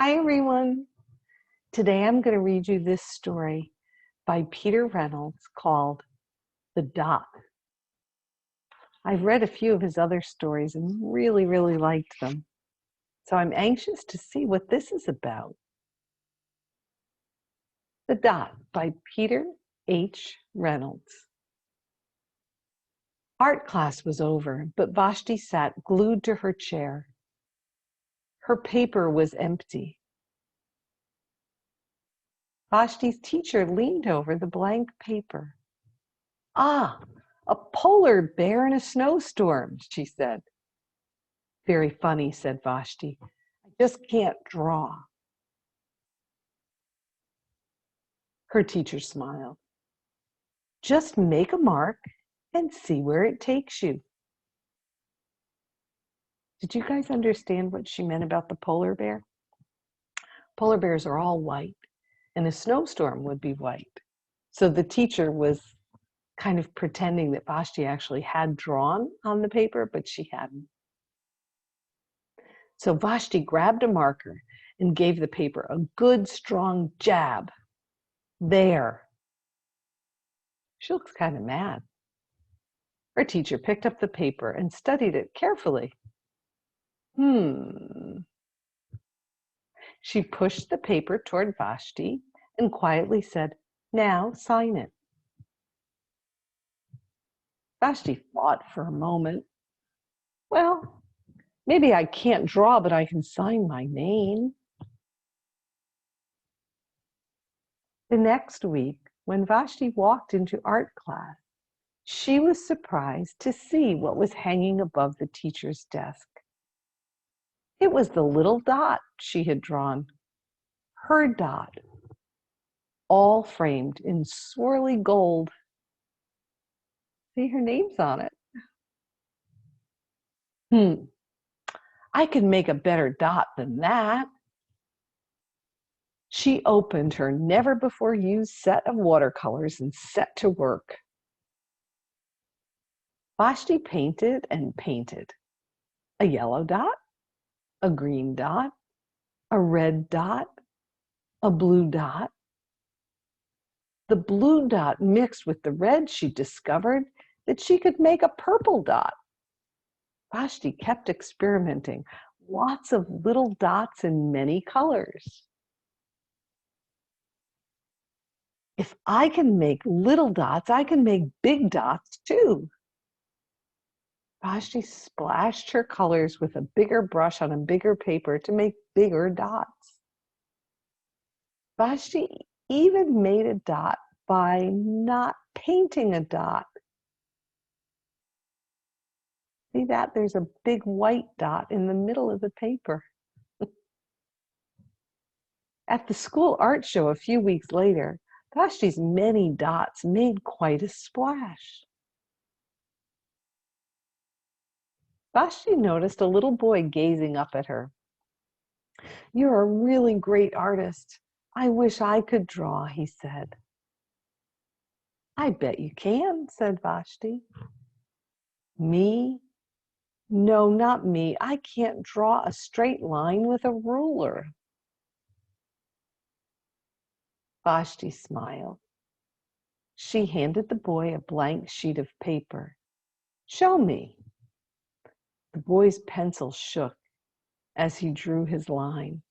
Hi, everyone. Today I'm going to read you this story by Peter Reynolds called The Dot. I've read a few of his other stories and really liked them. So I'm anxious to see what this is about. The Dot by Peter H. Reynolds. Art class was over, but Vashti sat glued to her chair. Her paper was empty. Vashti's teacher leaned over the blank paper. Ah, a polar bear in a snowstorm, she said. Very funny, said Vashti. I just can't draw. Her teacher smiled. Just make a mark and see where it takes you. Did you guys understand what she meant about the polar bear? Polar bears are all white, and a snowstorm would be white. So the teacher was kind of pretending that Vashti actually had drawn on the paper, but she hadn't. So Vashti grabbed a marker and gave the paper a good strong jab. There. She looks kind of mad. Her teacher picked up the paper and studied it carefully. She pushed the paper toward Vashti and quietly said, now sign it. Vashti thought for a moment. Well, maybe I can't draw, but I can sign my name. The next week, when Vashti walked into art class, she was surprised to see what was hanging above the teacher's desk. It was the little dot she had drawn, her dot, all framed in swirly gold. See, her name's on it. I can make a better dot than that. She opened her never-before-used set of watercolors and set to work. Vashti painted and painted. A yellow dot, a green dot, a red dot, a blue dot. The blue dot mixed with the red, she discovered that she could make a purple dot. Vashti kept experimenting, lots of little dots in many colors. If I can make little dots, I can make big dots too. Vashti splashed her colors with a bigger brush on a bigger paper to make bigger dots. Vashti even made a dot by not painting a dot. See that? There's a big white dot in the middle of the paper. At the school art show a few weeks later, Vashti's many dots made quite a splash. Vashti noticed a little boy gazing up at her. You're a really great artist. I wish I could draw, he said. I bet you can, said Vashti. Me? No, not me. I can't draw a straight line with a ruler. Vashti smiled. She handed the boy a blank sheet of paper. Show me. The boy's pencil shook as he drew his line.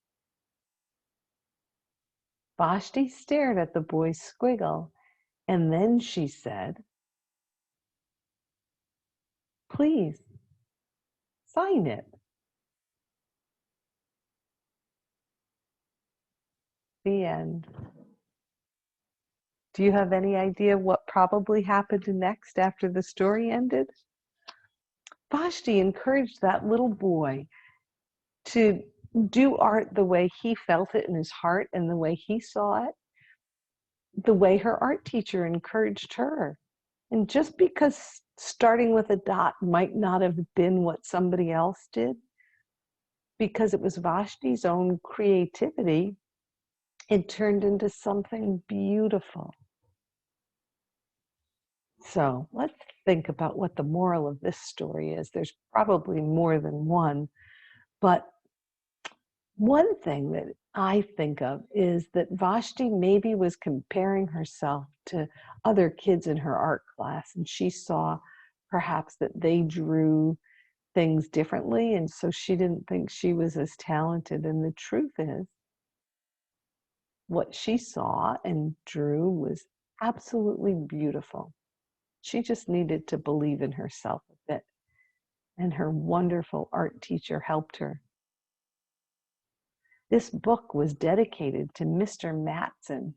Vashti stared at the boy's squiggle, and then she said, please, sign it. The end. Do you have any idea what probably happened next after the story ended? Vashti encouraged that little boy to do art the way he felt it in his heart and the way he saw it, the way her art teacher encouraged her. And just because starting with a dot might not have been what somebody else did, because it was Vashti's own creativity, it turned into something beautiful. So let's think about what the moral of this story is. There's probably more than one, but One thing that I think of is that Vashti maybe was comparing herself to other kids in her art class, and she saw perhaps that they drew things differently, and so she didn't think she was as talented. And the truth is, what she saw and drew was absolutely beautiful. She just needed to believe in herself a bit, and her wonderful art teacher helped her. This book was dedicated to Mr. Matson,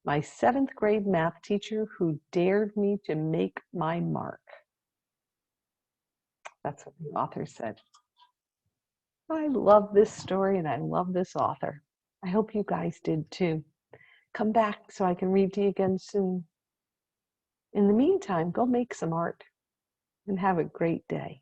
my 7th grade math teacher who dared me to make my mark. That's what the author said. I love this story and I love this author. I hope you guys did too. Come back so I can read to you again soon. In the meantime, go make some art and have a great day.